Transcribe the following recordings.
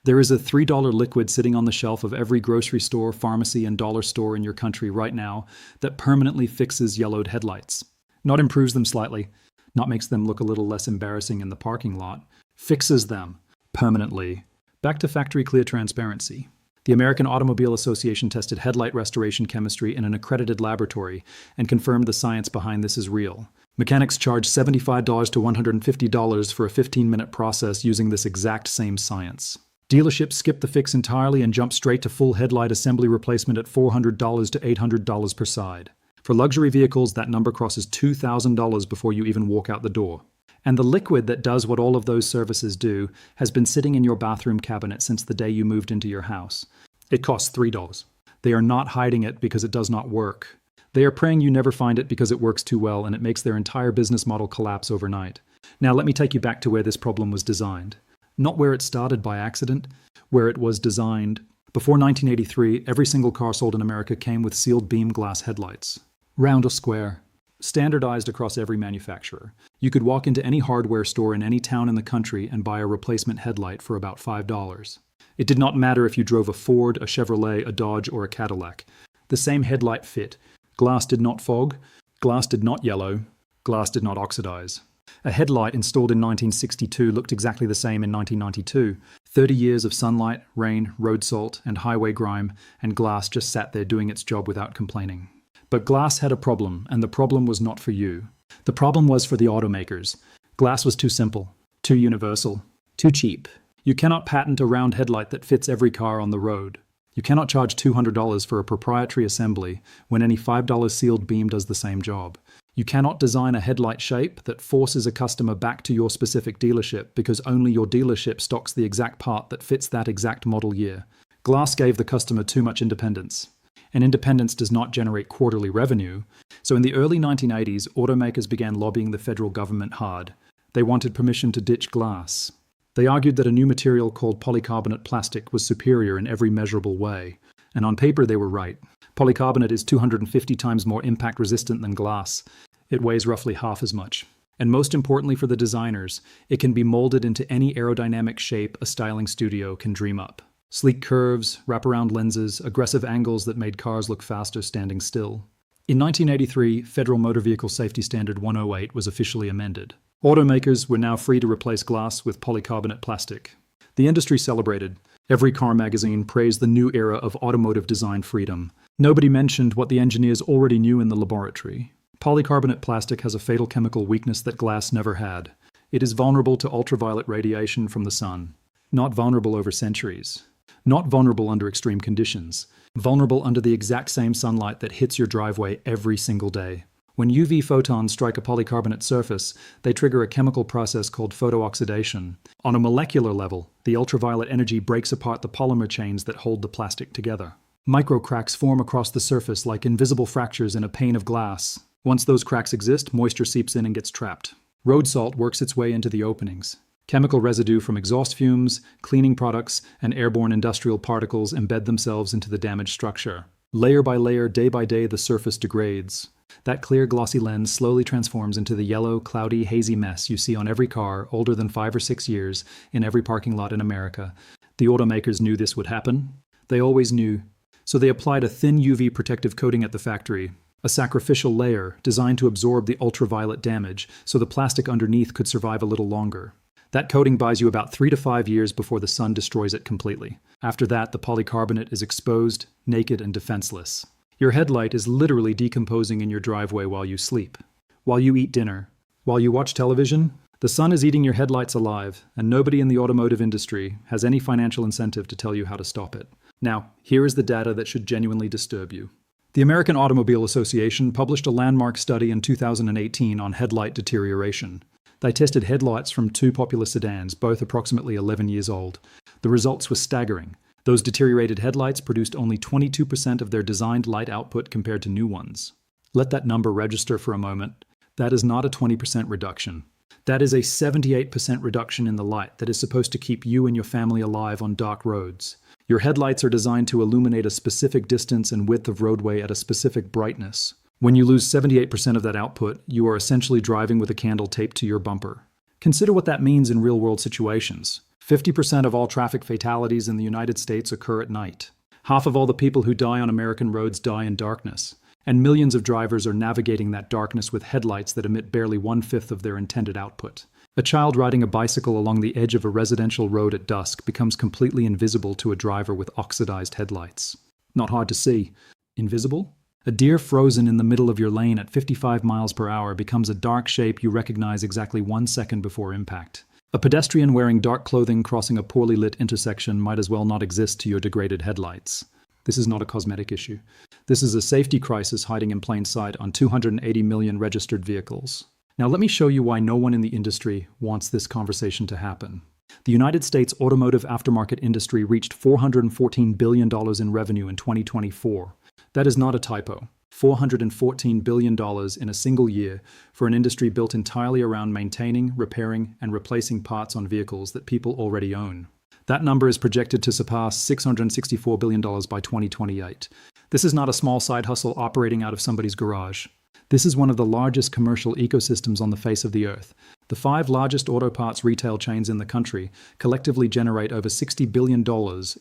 There is a $3 liquid sitting on the shelf of every grocery store, pharmacy, and dollar store in your country right now that permanently fixes yellowed headlights. Not improves them slightly, not makes them look a little less embarrassing in the parking lot, fixes them permanently. Back to factory clear transparency. The American Automobile Association tested headlight restoration chemistry in an accredited laboratory and confirmed the science behind this is real. Mechanics charge $75 to $150 for a 15-minute process using this exact same science. Dealerships skip the fix entirely and jump straight to full headlight assembly replacement at $400 to $800 per side. For luxury vehicles, that number crosses $2,000 before you even walk out the door. And the liquid that does what all of those services do has been sitting in your bathroom cabinet since the day you moved into your house. It costs $3. They are not hiding it because it does not work. They are praying you never find it because it works too well and it makes their entire business model collapse overnight. Now let me take you back to where this problem was designed. Not where it started by accident, where it was designed. Before 1983, every single car sold in America came with sealed beam glass headlights. Round or square. Standardized across every manufacturer. You could walk into any hardware store in any town in the country and buy a replacement headlight for about $5. It did not matter if you drove a Ford, a Chevrolet, a Dodge, or a Cadillac. The same headlight fit. Glass did not fog. Glass did not yellow. Glass did not oxidize. A headlight installed in 1962 looked exactly the same in 1992. 30 years of sunlight, rain, road salt, and highway grime, and glass just sat there doing its job without complaining. But glass had a problem, and the problem was not for you. The problem was for the automakers. Glass was too simple, too universal, too cheap. You cannot patent a round headlight that fits every car on the road. You cannot charge $200 for a proprietary assembly when any $5 sealed beam does the same job. You cannot design a headlight shape that forces a customer back to your specific dealership because only your dealership stocks the exact part that fits that exact model year. Glass gave the customer too much independence. And independence does not generate quarterly revenue. So in the early 1980s, automakers began lobbying the federal government hard. They wanted permission to ditch glass. They argued that a new material called polycarbonate plastic was superior in every measurable way. And on paper, they were right. Polycarbonate is 250 times more impact resistant than glass. It weighs roughly half as much. And most importantly for the designers, it can be molded into any aerodynamic shape a styling studio can dream up. Sleek curves, wraparound lenses, aggressive angles that made cars look faster standing still. In 1983, Federal Motor Vehicle Safety Standard 108 was officially amended. Automakers were now free to replace glass with polycarbonate plastic. The industry celebrated. Every car magazine praised the new era of automotive design freedom. Nobody mentioned what the engineers already knew in the laboratory. Polycarbonate plastic has a fatal chemical weakness that glass never had. It is vulnerable to ultraviolet radiation from the sun. Not vulnerable over centuries. Not vulnerable under extreme conditions. Vulnerable under the exact same sunlight that hits your driveway every single day. When UV photons strike a polycarbonate surface, they trigger a chemical process called photooxidation. On a molecular level, the ultraviolet energy breaks apart the polymer chains that hold the plastic together. Microcracks form across the surface like invisible fractures in a pane of glass. Once those cracks exist, moisture seeps in and gets trapped. Road salt works its way into the openings. Chemical residue from exhaust fumes, cleaning products, and airborne industrial particles embed themselves into the damaged structure. Layer by layer, day by day, the surface degrades. That clear, glossy lens slowly transforms into the yellow, cloudy, hazy mess you see on every car older than 5 or 6 years in every parking lot in America. The automakers knew this would happen. They always knew. So they applied a thin UV protective coating at the factory, a sacrificial layer designed to absorb the ultraviolet damage so the plastic underneath could survive a little longer. That coating buys you about 3 to 5 years before the sun destroys it completely. After that, the polycarbonate is exposed, naked, and defenseless. Your headlight is literally decomposing in your driveway while you sleep, while you eat dinner, while you watch television. The sun is eating your headlights alive, and nobody in the automotive industry has any financial incentive to tell you how to stop it. Now, here is the data that should genuinely disturb you. The American Automobile Association published a landmark study in 2018 on headlight deterioration. They tested headlights from 2 popular sedans, both approximately 11 years old. The results were staggering. Those deteriorated headlights produced only 22% of their designed light output compared to new ones. Let that number register for a moment. That is not a 20% reduction. That is a 78% reduction in the light that is supposed to keep you and your family alive on dark roads. Your headlights are designed to illuminate a specific distance and width of roadway at a specific brightness. When you lose 78% of that output, you are essentially driving with a candle taped to your bumper. Consider what that means in real-world situations. 50% of all traffic fatalities in the United States occur at night. Half of all the people who die on American roads die in darkness. And millions of drivers are navigating that darkness with headlights that emit barely 1/5 of their intended output. A child riding a bicycle along the edge of a residential road at dusk becomes completely invisible to a driver with oxidized headlights. Not hard to see. Invisible? A deer frozen in the middle of your lane at 55 miles per hour becomes a dark shape you recognize exactly 1 second before impact. A pedestrian wearing dark clothing crossing a poorly lit intersection might as well not exist to your degraded headlights. This is not a cosmetic issue. This is a safety crisis hiding in plain sight on 280 million registered vehicles. Now let me show you why no one in the industry wants this conversation to happen. The United States automotive aftermarket industry reached $414 billion in revenue in 2024. That is not a typo. $414 billion in a single year for an industry built entirely around maintaining, repairing, and replacing parts on vehicles that people already own. That number is projected to surpass $664 billion by 2028. This is not a small side hustle operating out of somebody's garage. This is one of the largest commercial ecosystems on the face of the earth. The 5 largest auto parts retail chains in the country collectively generate over $60 billion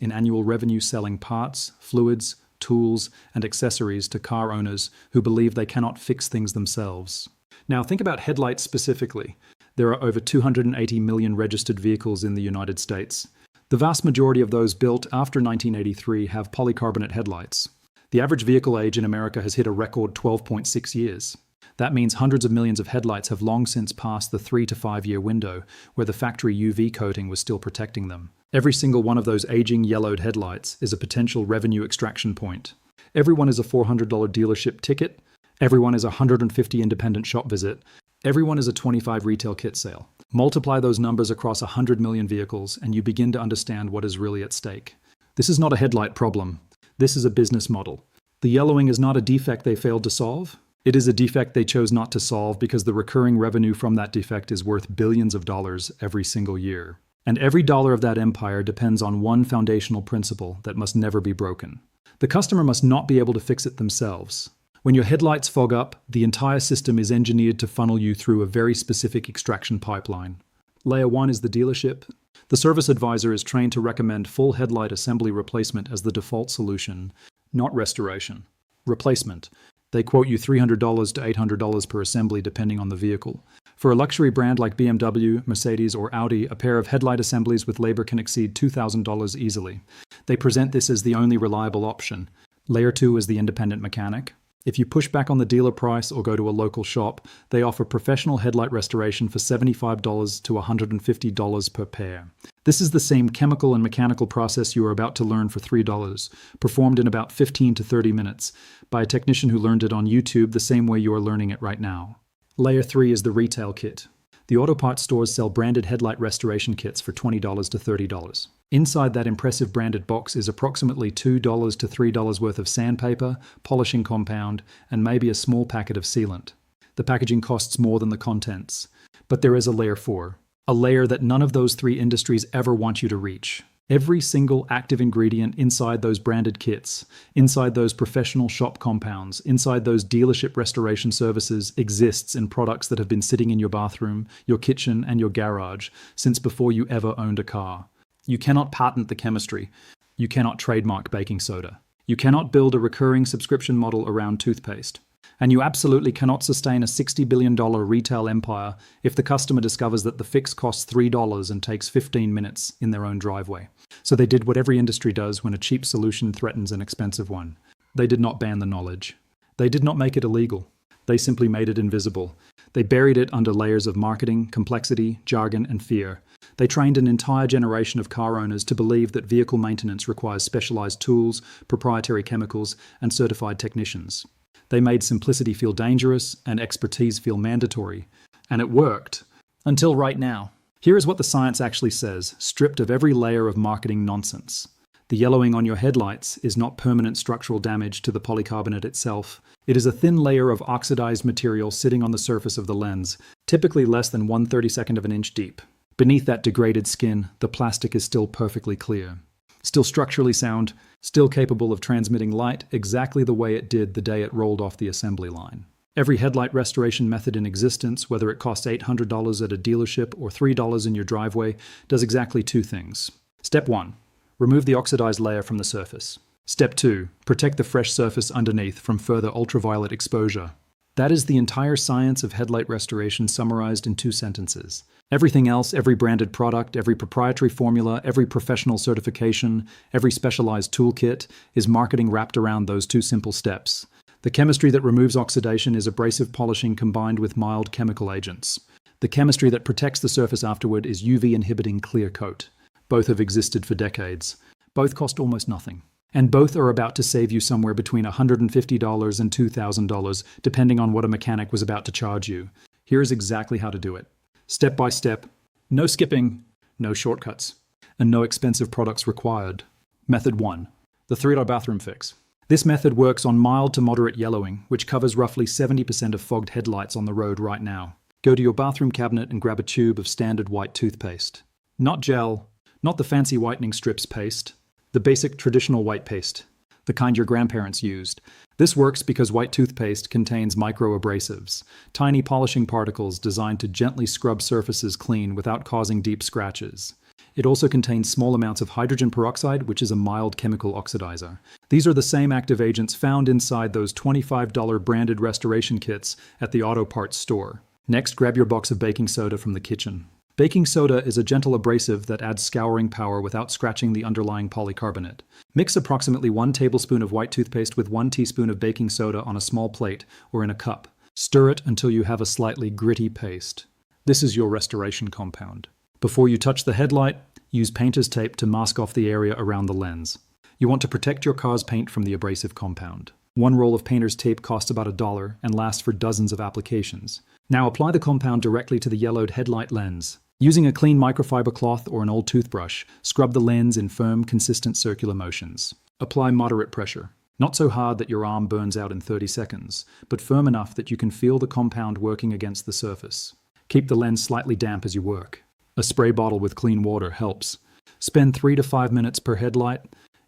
in annual revenue selling parts, fluids, tools, and accessories to car owners who believe they cannot fix things themselves. Now think about headlights specifically. There are over 280 million registered vehicles in the United States. The vast majority of those built after 1983 have polycarbonate headlights. The average vehicle age in America has hit a record 12.6 years. That means hundreds of millions of headlights have long since passed the 3 to 5 year window where the factory UV coating was still protecting them. Every single one of those aging yellowed headlights is a potential revenue extraction point. Everyone is a $400 dealership ticket. Everyone is a $150 independent shop visit. Everyone is a $25 retail kit sale. Multiply those numbers across 100 million vehicles and you begin to understand what is really at stake. This is not a headlight problem. This is a business model. The yellowing is not a defect they failed to solve. It is a defect they chose not to solve because the recurring revenue from that defect is worth billions of dollars every single year. And every dollar of that empire depends on one foundational principle that must never be broken. The customer must not be able to fix it themselves. When your headlights fog up, the entire system is engineered to funnel you through a very specific extraction pipeline. Layer 1 is the dealership. The service advisor is trained to recommend full headlight assembly replacement as the default solution, not restoration. Replacement. They quote you $300 to $800 per assembly depending on the vehicle. For a luxury brand like BMW, Mercedes, or Audi, a pair of headlight assemblies with labor can exceed $2,000 easily. They present this as the only reliable option. Layer 2 is the independent mechanic. If you push back on the dealer price or go to a local shop, they offer professional headlight restoration for $75 to $150 per pair. This is the same chemical and mechanical process you are about to learn for $3, performed in about 15 to 30 minutes, by a technician who learned it on YouTube the same way you are learning it right now. Layer 3 is the retail kit. The auto parts stores sell branded headlight restoration kits for $20 to $30. Inside that impressive branded box is approximately $2 to $3 worth of sandpaper, polishing compound, and maybe a small packet of sealant. The packaging costs more than the contents. But there is a layer 4, a layer that none of those 3 industries ever want you to reach. Every single active ingredient inside those branded kits, inside those professional shop compounds, inside those dealership restoration services exists in products that have been sitting in your bathroom, your kitchen, and your garage since before you ever owned a car. You cannot patent the chemistry. You cannot trademark baking soda. You cannot build a recurring subscription model around toothpaste. And you absolutely cannot sustain a $60 billion retail empire if the customer discovers that the fix costs $3 and takes 15 minutes in their own driveway. So they did what every industry does when a cheap solution threatens an expensive one. They did not ban the knowledge. They did not make it illegal. They simply made it invisible. They buried it under layers of marketing, complexity, jargon, and fear. They trained an entire generation of car owners to believe that vehicle maintenance requires specialized tools, proprietary chemicals, and certified technicians. They made simplicity feel dangerous and expertise feel mandatory. And it worked. Until right now. Here is what the science actually says, stripped of every layer of marketing nonsense. The yellowing on your headlights is not permanent structural damage to the polycarbonate itself. It is a thin layer of oxidized material sitting on the surface of the lens, typically less than 1/32 of an inch deep. Beneath that degraded skin, the plastic is still perfectly clear. Still structurally sound, still capable of transmitting light exactly the way it did the day it rolled off the assembly line. Every headlight restoration method in existence, whether it costs $800 at a dealership or $3 in your driveway, does exactly two things. Step 1. Remove the oxidized layer from the surface. Step 2. Protect the fresh surface underneath from further ultraviolet exposure. That is the entire science of headlight restoration summarized in 2 sentences. Everything else, every branded product, every proprietary formula, every professional certification, every specialized toolkit, is marketing wrapped around those 2 simple steps. The chemistry that removes oxidation is abrasive polishing combined with mild chemical agents. The chemistry that protects the surface afterward is UV-inhibiting clear coat. Both have existed for decades. Both cost almost nothing. And both are about to save you somewhere between $150 and $2,000, depending on what a mechanic was about to charge you. Here is exactly how to do it. Step by step. No skipping, no shortcuts, and no expensive products required. Method 1. The $3 bathroom fix. This method works on mild to moderate yellowing, which covers roughly 70% of fogged headlights on the road right now. Go to your bathroom cabinet and grab a tube of standard white toothpaste. Not gel, not the fancy whitening strips paste, the basic traditional white paste, the kind your grandparents used. This works because white toothpaste contains microabrasives, tiny polishing particles designed to gently scrub surfaces clean without causing deep scratches. It also contains small amounts of hydrogen peroxide, which is a mild chemical oxidizer. These are the same active agents found inside those $25 branded restoration kits at the auto parts store. Next, grab your box of baking soda from the kitchen. Baking soda is a gentle abrasive that adds scouring power without scratching the underlying polycarbonate. Mix approximately 1 tablespoon of white toothpaste with 1 teaspoon of baking soda on a small plate or in a cup. Stir it until you have a slightly gritty paste. This is your restoration compound. Before you touch the headlight, use painter's tape to mask off the area around the lens. You want to protect your car's paint from the abrasive compound. 1 roll of painter's tape costs about $1 and lasts for dozens of applications. Now apply the compound directly to the yellowed headlight lens. Using a clean microfiber cloth or an old toothbrush, scrub the lens in firm, consistent circular motions. Apply moderate pressure. Not so hard that your arm burns out in 30 seconds, but firm enough that you can feel the compound working against the surface. Keep the lens slightly damp as you work. A spray bottle with clean water helps. Spend 3 to 5 minutes per headlight.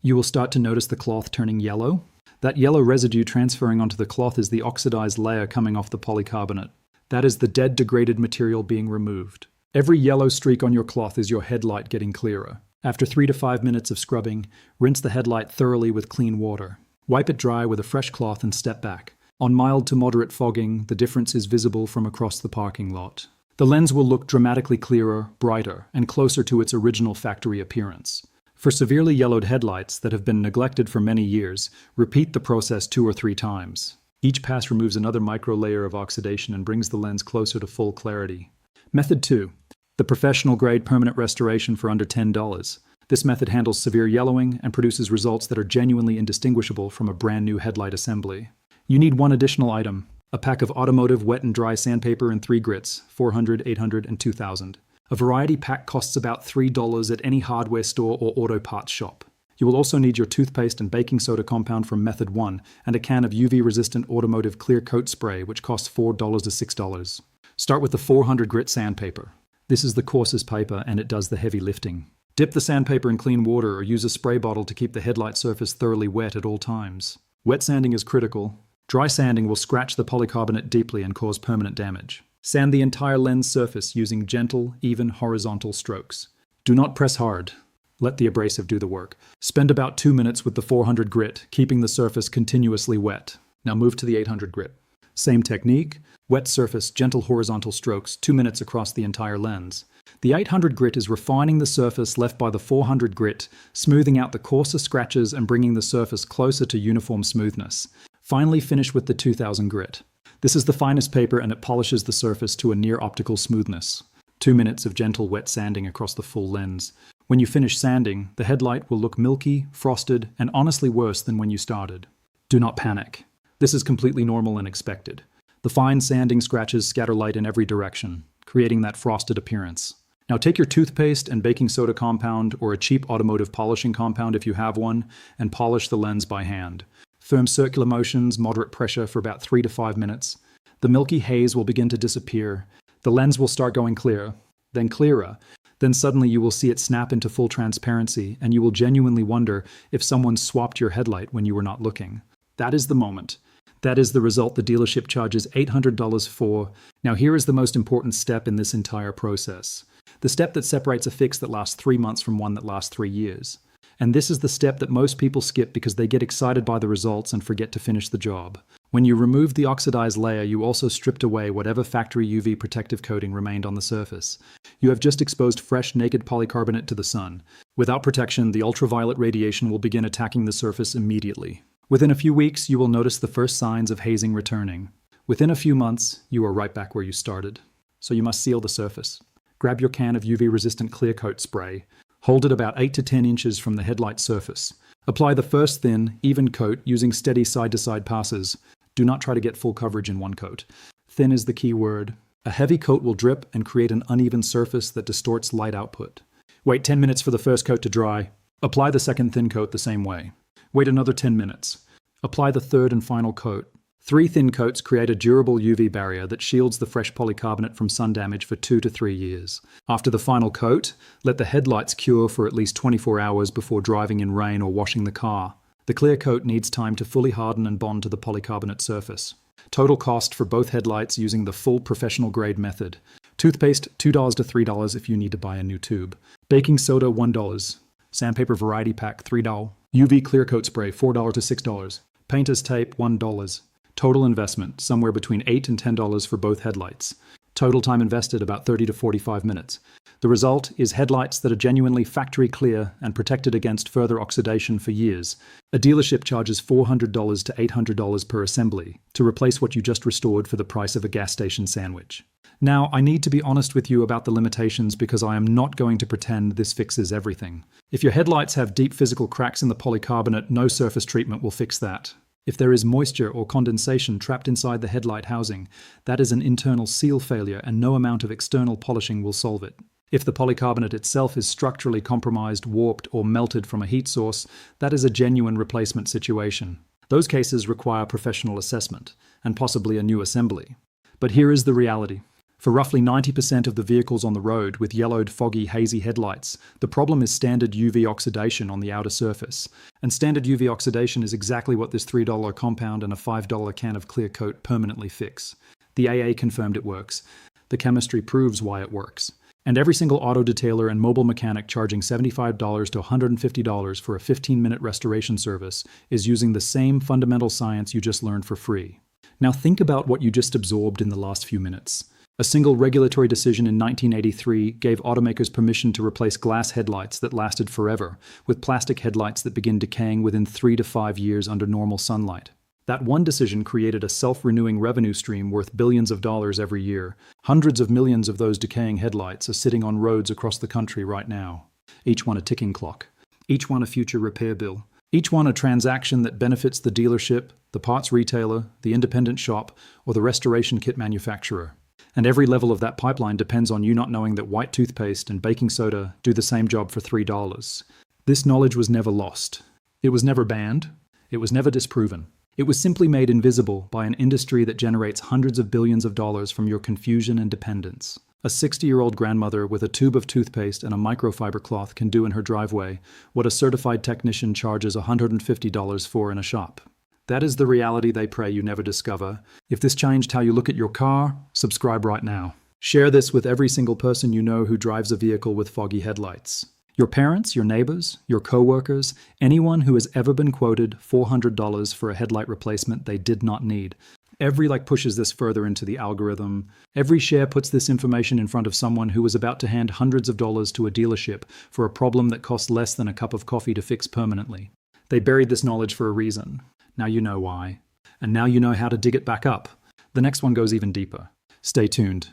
You will start to notice the cloth turning yellow. That yellow residue transferring onto the cloth is the oxidized layer coming off the polycarbonate. That is the dead, degraded material being removed. Every yellow streak on your cloth is your headlight getting clearer. After 3 to 5 minutes of scrubbing, rinse the headlight thoroughly with clean water. Wipe it dry with a fresh cloth and step back. On mild to moderate fogging, the difference is visible from across the parking lot. The lens will look dramatically clearer, brighter, and closer to its original factory appearance. For severely yellowed headlights that have been neglected for many years, repeat the process 2 or 3 times. Each pass removes another micro-layer of oxidation and brings the lens closer to full clarity. Method 2. The professional-grade permanent restoration for under $10. This method handles severe yellowing and produces results that are genuinely indistinguishable from a brand new headlight assembly. You need 1 additional item. A pack of automotive wet and dry sandpaper in 3 grits, 400, 800, and 2000. A variety pack costs about $3 at any hardware store or auto parts shop. You will also need your toothpaste and baking soda compound from Method 1 and a can of UV-resistant automotive clear coat spray, which costs $4 to $6. Start with the 400 grit sandpaper. This is the coarsest paper and it does the heavy lifting. Dip the sandpaper in clean water or use a spray bottle to keep the headlight surface thoroughly wet at all times. Wet sanding is critical. Dry sanding will scratch the polycarbonate deeply and cause permanent damage. Sand the entire lens surface using gentle, even horizontal strokes. Do not press hard. Let the abrasive do the work. Spend about 2 minutes with the 400 grit, keeping the surface continuously wet. Now move to the 800 grit. Same technique. Wet surface, gentle horizontal strokes, 2 minutes across the entire lens. The 800 grit is refining the surface left by the 400 grit, smoothing out the coarser scratches and bringing the surface closer to uniform smoothness. Finally finish with the 2000 grit. This is the finest paper and it polishes the surface to a near optical smoothness. 2 minutes of gentle wet sanding across the full lens. When you finish sanding, the headlight will look milky, frosted, and honestly worse than when you started. Do not panic. This is completely normal and expected. The fine sanding scratches scatter light in every direction, creating that frosted appearance. Now take your toothpaste and baking soda compound or a cheap automotive polishing compound if you have one, and polish the lens by hand. Firm circular motions, moderate pressure for about 3 to 5 minutes. The milky haze will begin to disappear. The lens will start going clear, then clearer. Then suddenly you will see it snap into full transparency, and you will genuinely wonder if someone swapped your headlight when you were not looking. That is the moment. That is the result the dealership charges $800 for. Now here is the most important step in this entire process. The step that separates a fix that lasts 3 months from one that lasts 3 years. And this is the step that most people skip because they get excited by the results and forget to finish the job. When you remove the oxidized layer, you also stripped away whatever factory UV protective coating remained on the surface. You have just exposed fresh, naked polycarbonate to the sun. Without protection, the ultraviolet radiation will begin attacking the surface immediately. Within a few weeks, you will notice the first signs of hazing returning. Within a few months, you are right back where you started. So you must seal the surface. Grab your can of UV-resistant clear coat spray. Hold it about 8 to 10 inches from the headlight surface. Apply the first thin, even coat using steady side-to-side passes. Do not try to get full coverage in one coat. Thin is the key word. A heavy coat will drip and create an uneven surface that distorts light output. Wait 10 minutes for the first coat to dry. Apply the second thin coat the same way. Wait another 10 minutes. Apply the third and final coat. 3 thin coats create a durable UV barrier that shields the fresh polycarbonate from sun damage for 2 to 3 years. After the final coat, let the headlights cure for at least 24 hours before driving in rain or washing the car. The clear coat needs time to fully harden and bond to the polycarbonate surface. Total cost for both headlights using the full professional grade method. Toothpaste $2 to $3 if you need to buy a new tube. Baking soda $1. Sandpaper variety pack $3. UV clear coat spray $4 to $6. Painter's tape $1. Total investment, somewhere between $8 and $10 for both headlights. Total time invested, about 30 to 45 minutes. The result is headlights that are genuinely factory clear and protected against further oxidation for years. A dealership charges $400 to $800 per assembly to replace what you just restored for the price of a gas station sandwich. Now, I need to be honest with you about the limitations because I am not going to pretend this fixes everything. If your headlights have deep physical cracks in the polycarbonate, no surface treatment will fix that. If there is moisture or condensation trapped inside the headlight housing, that is an internal seal failure and no amount of external polishing will solve it. If the polycarbonate itself is structurally compromised, warped, or melted from a heat source, that is a genuine replacement situation. Those cases require professional assessment, and possibly a new assembly. But here is the reality. For roughly 90% of the vehicles on the road with yellowed, foggy, hazy headlights, the problem is standard UV oxidation on the outer surface. And standard UV oxidation is exactly what this $3 compound and a $5 can of clear coat permanently fix. The AA confirmed it works. The chemistry proves why it works. And every single auto detailer and mobile mechanic charging $75 to $150 for a 15-minute restoration service is using the same fundamental science you just learned for free. Now think about what you just absorbed in the last few minutes. A single regulatory decision in 1983 gave automakers permission to replace glass headlights that lasted forever with plastic headlights that begin decaying within 3 to 5 years under normal sunlight. That one decision created a self-renewing revenue stream worth billions of dollars every year. Hundreds of millions of those decaying headlights are sitting on roads across the country right now. Each one a ticking clock. Each one a future repair bill. Each one a transaction that benefits the dealership, the parts retailer, the independent shop, or the restoration kit manufacturer. And every level of that pipeline depends on you not knowing that white toothpaste and baking soda do the same job for $3. This knowledge was never lost. It was never banned. It was never disproven. It was simply made invisible by an industry that generates hundreds of billions of dollars from your confusion and dependence. A 60-year-old grandmother with a tube of toothpaste and a microfiber cloth can do in her driveway what a certified technician charges $150 for in a shop. That is the reality they pray you never discover. If this changed how you look at your car, subscribe right now. Share this with every single person you know who drives a vehicle with foggy headlights. Your parents, your neighbors, your co-workers, anyone who has ever been quoted $400 for a headlight replacement they did not need. Every like pushes this further into the algorithm. Every share puts this information in front of someone who was about to hand hundreds of dollars to a dealership for a problem that cost less than a cup of coffee to fix permanently. They buried this knowledge for a reason. Now you know why. And now you know how to dig it back up. The next one goes even deeper. Stay tuned.